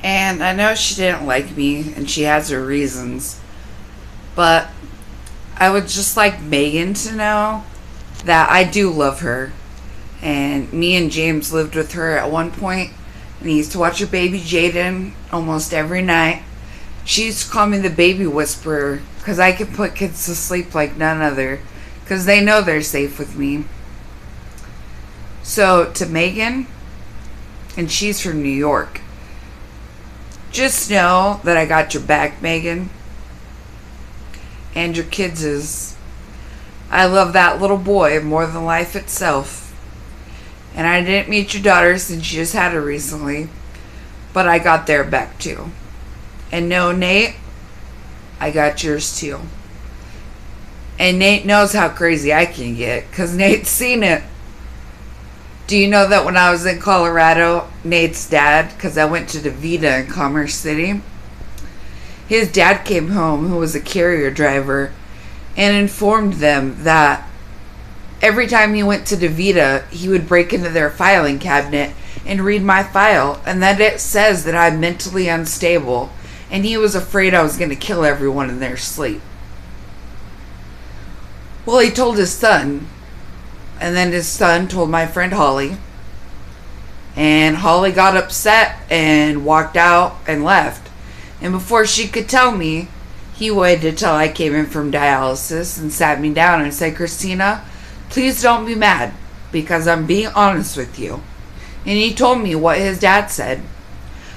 And I know she didn't like me, and she has her reasons. But I would just like Megan to know that I do love her. And me and James lived with her at one point, and he used to watch her baby Jaden almost every night. She used to call me the baby whisperer because I could put kids to sleep like none other because they know they're safe with me. So to Megan, and she's from New York, just know that I got your back, Megan. And your kids is. I love that little boy more than life itself. And I didn't meet your daughter since you just had her recently. But I got their back too. And no, Nate, I got yours too. And Nate knows how crazy I can get because Nate's seen it. Do you know that when I was in Colorado, Nate's dad, because I went to DeVita in Commerce City, his dad came home, who was a carrier driver, and informed them that every time he went to DeVita, he would break into their filing cabinet and read my file, and that it says that I'm mentally unstable, and he was afraid I was going to kill everyone in their sleep. Well, he told his son, and then his son told my friend Holly, and Holly got upset and walked out and left. And before she could tell me, he waited till I came in from dialysis and sat me down and said, Christina, please don't be mad because I'm being honest with you. And he told me what his dad said.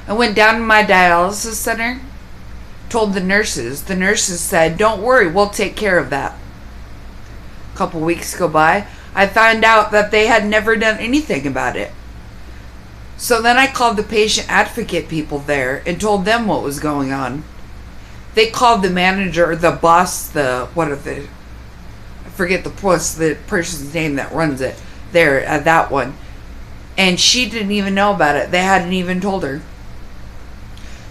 I went down to my dialysis center, told the nurses. The nurses said, don't worry, we'll take care of that. A couple weeks go by. I found out that they had never done anything about it. So then I called the patient advocate people there and told them what was going on. They called the manager, the boss, I forget the person's name that runs it there at that one. And she didn't even know about it. They hadn't even told her.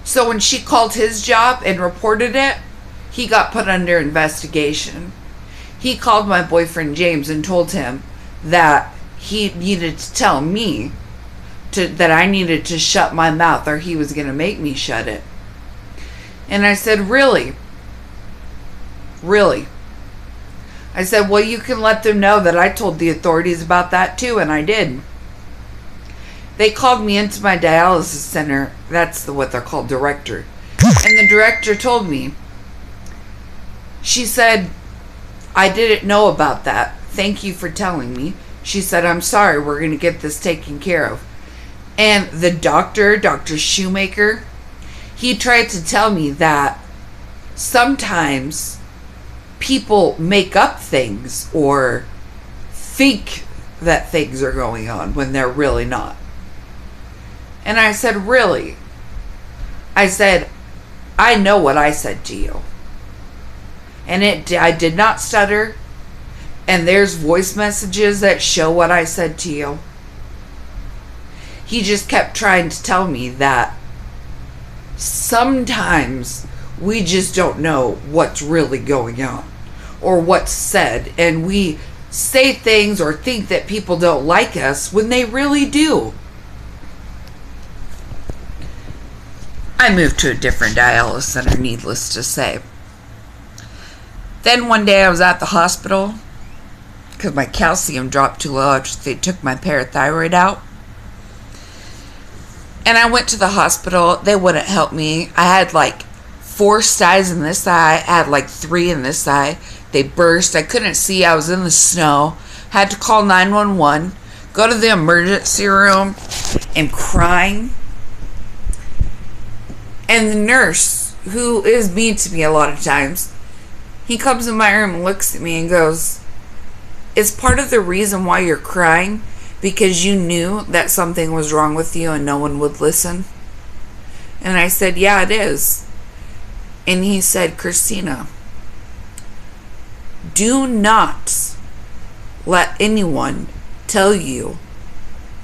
So when she called his job and reported it, he got put under investigation. He called my boyfriend James and told him that he needed to tell me that I needed to shut my mouth or he was going to make me shut it. And I said, really? Really? I said, well, you can let them know that I told the authorities about that too, and I did. They called me into my dialysis center. That's what they're called, director. And the director told me, she said, I didn't know about that. Thank you for telling me. She said, I'm sorry, we're going to get this taken care of. And the doctor, Dr. Shoemaker, he tried to tell me that sometimes people make up things or think that things are going on when they're really not. And I said, really? I said, I know what I said to you. And I did not stutter. And there's voice messages that show what I said to you. He just kept trying to tell me that sometimes we just don't know what's really going on or what's said. And we say things or think that people don't like us when they really do. I moved to a different dialysis center, needless to say. Then one day I was at the hospital because my calcium dropped too low after they took my parathyroid out. And I went to the hospital. They wouldn't help me. I had like 4 styes in this eye. I had like 3 in this eye. They burst. I couldn't see. I was in the snow. Had to call 911. Go to the emergency room and crying. And the nurse, who is mean to me a lot of times, he comes in my room and looks at me and goes, is part of the reason why you're crying because you knew that something was wrong with you and no one would listen? And I said, yeah, it is. And he said, Christina, do not let anyone tell you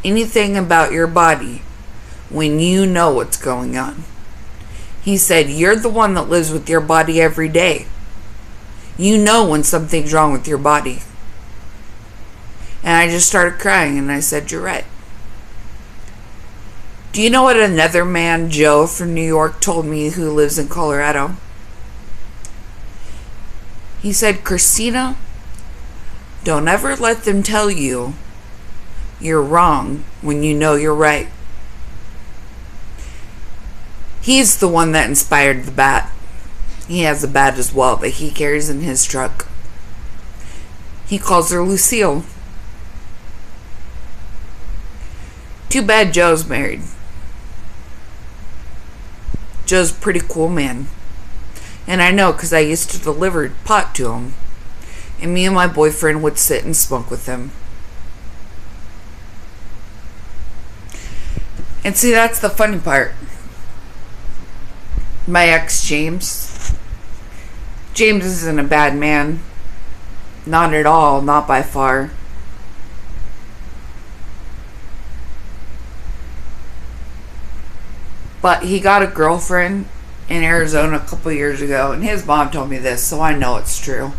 anything about your body when you know what's going on. He said, you're the one that lives with your body every day. You know when something's wrong with your body. And I just started crying and I said, you're right. Do you know what another man, Joe from New York, told me who lives in Colorado? He said, Christina, don't ever let them tell you you're wrong when you know you're right. He's the one that inspired the bat. He has a bat as well that he carries in his truck. He calls her Lucille. Too bad Joe's married. Joe's a pretty cool man. And I know because I used to deliver pot to him. And me and my boyfriend would sit and smoke with him. And see, that's the funny part. My ex, James. James isn't a bad man. Not at all. Not by far. But he got a girlfriend in Arizona a couple years ago, and his mom told me this, so I know it's true.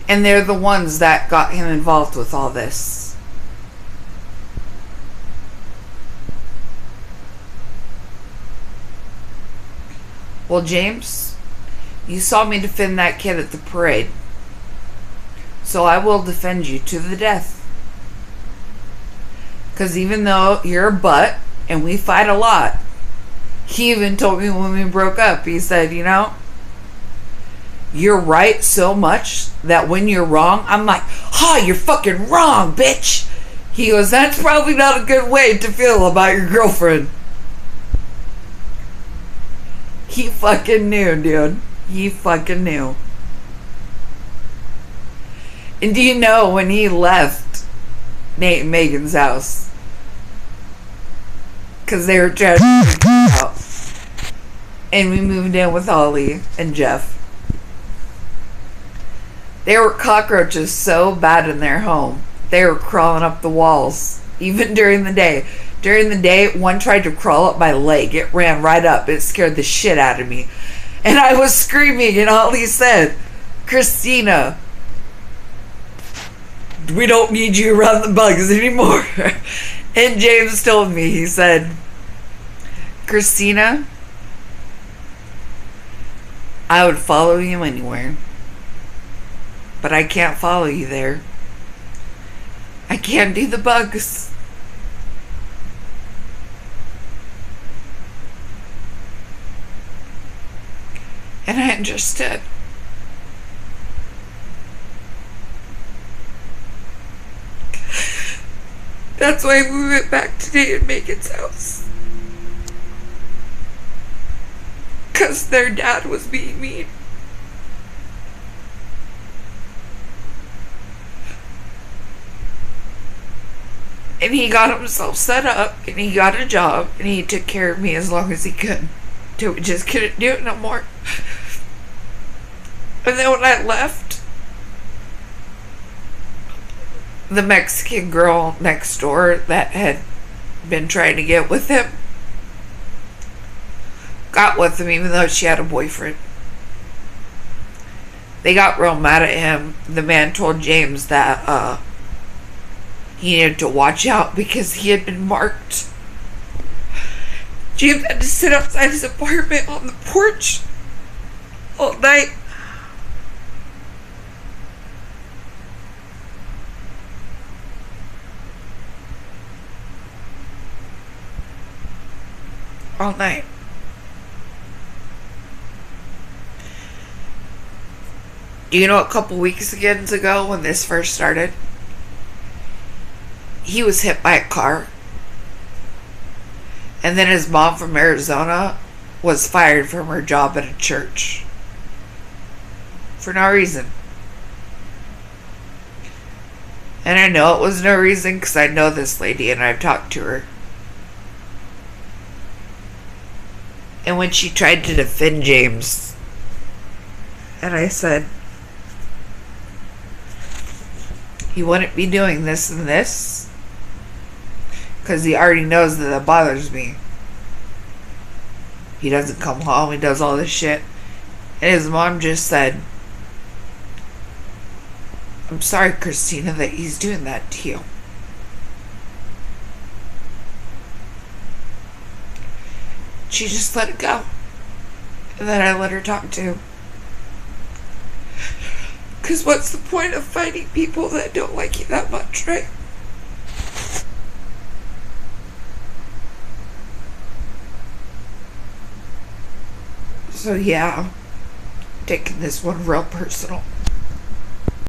And they're the ones that got him involved with all this. Well, James, you saw me defend that kid at the parade, so I will defend you to the death. Because even though you're a butt, and we fight a lot, he even told me when we broke up, he said, you know, you're right so much that when you're wrong, I'm like, you're fucking wrong, bitch. He goes, that's probably not a good way to feel about your girlfriend. He fucking knew, dude. He fucking knew. And do you know when he left Nate and Megan's house? Because they were trying to figure it out. And we moved in with Holly and Jeff. There were cockroaches so bad in their home. They were crawling up the walls. Even during the day. During the day, one tried to crawl up my leg. It ran right up. It scared the shit out of me. And I was screaming, and Holly said, Christina, we don't need you around the bugs anymore. And James told me, he said, Christina, I would follow you anywhere, but I can't follow you there. I can't do the bugs. And I understood. That's why we went back today and Megan's house. Because their dad was being mean. And he got himself set up, and he got a job, and he took care of me as long as he could. Till we just couldn't do it no more. And then when I left, the Mexican girl next door that had been trying to get with him got with him even though she had a boyfriend. They got real mad at him. The man told James that he needed to watch out because he had been marked. James had to sit outside his apartment on the porch all night. All night. Do you know a couple weeks ago when this first started? He was hit by a car. And then his mom from Arizona was fired from her job at a church. For no reason. And I know it was no reason because I know this lady and I've talked to her. And when she tried to defend James, and I said, he wouldn't be doing this and this because he already knows that it bothers me. He doesn't come home, he does all this shit. And his mom just said, I'm sorry, Christina, that he's doing that to you. she just let it go. And then I let her talk too. Because what's the point of fighting people that don't like you that much, right? So yeah, taking this one real personal.